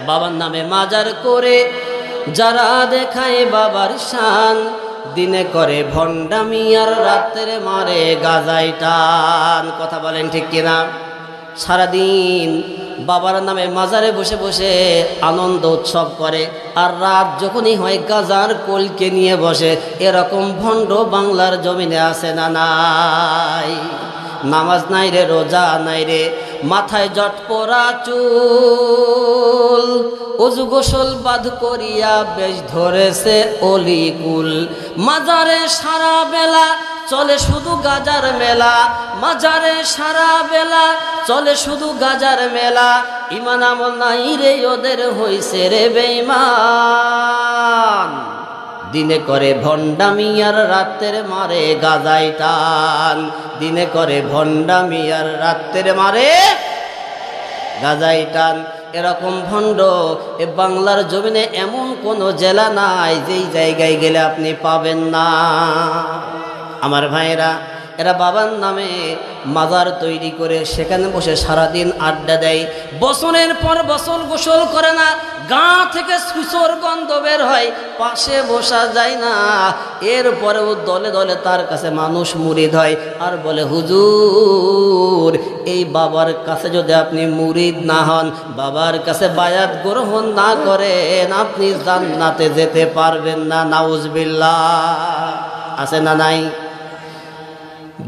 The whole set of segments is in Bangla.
বাবার নামে মাজার করে যারা দেখায় বাবার শান, দিনে করে ভণ্ডামি আর রাত্রে মারে গাজাই টান। কথা বলেন ঠিক কিনা? সারাদিন বাবার নামে মাজারে বসে বসে আনন্দ উৎসব করে, আর রাত যখনই হয় গাজার কোলকে নিয়ে বসে। এরকম ভণ্ড বাংলার জমিনে আছে না নাই? নামাজ নাই রে, রোজা নাই রে, মাথায় জট পরা চুল, অজু গোসল বাদ করিয়া বেশ ধরেছে অলিকুল। মাজারে সারা বেলা চলে শুধু গাজার মেলা, মাজারে সারা বেলা চলে শুধু গাজার মেলা। ইমান আমল নাই রে ওদের, হইছে রে বেঈমান। দিনে করে ভণ্ডামি আর রাত্রে মারে গাজাই টান, দিনে করে ভণ্ডামি আর রাত্রে মারে গাজাই টান। এরকম ভণ্ড এ বাংলার জমিনে এমন কোনো জেলা নাই যেই জায়গায় গেলে আপনি পাবেন না। আমার ভাইয়েরা, এরা বাবার নামে মাজার তৈরি করে সেখানে বসে সারাদিন আড্ডা দেয়। বছরের পর বছর গোসল করে না, গা থেকে সুসর গন্ধ বের হয়, পাশে বসা যায় না। এরপরেও দলে দলে তার কাছে মানুষ মুরিদ হয় আর বলে, হুজুর এই বাবার কাছে যদি আপনি মুরিদ না হন, বাবার কাছে বায়াত গ্রহণ না করেন, আপনি জান্নাতে যেতে পারবেন না। নাউজুবিল্লাহ। আছে না নাই?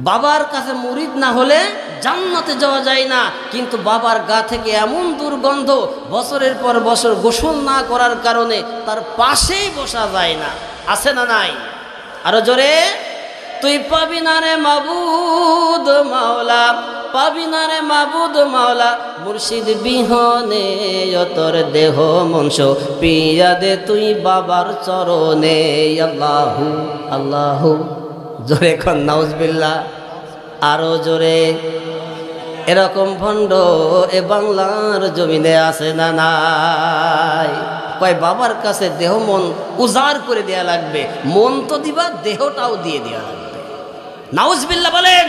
বাবার কাছে মুরিদ না হলে জান্নাতে যাওয়া যায় না। কিন্তু বাবার গা থেকে এমন দুর্গন্ধ, বছরের পর বছর গোসল না করার কারণে তার পাশেই বসা যায় না। আছে না নাই? আরো জোরে, তুই পাবি না রে মাবুদ মাওলা, পাবি না রে মাবুদ মাওলা, মুর্শিদ বিহনে তোর দেহ মনস পিয়া দে তুই বাবার চরণে। আল্লাহু আল্লাহু, জোরে কন নাউজুবিল্লাহ। আরো জোরে। এরকম ভণ্ড এ বাংলার জমিনে আছে না নাই? কয় বাবার কাছে দেহ মন উজাড় করে দেয়া লাগবে, মন তো দিবা, দেহটাও দিয়ে দেওয়া লাগবে। নাউজুবিল্লাহ বলেন।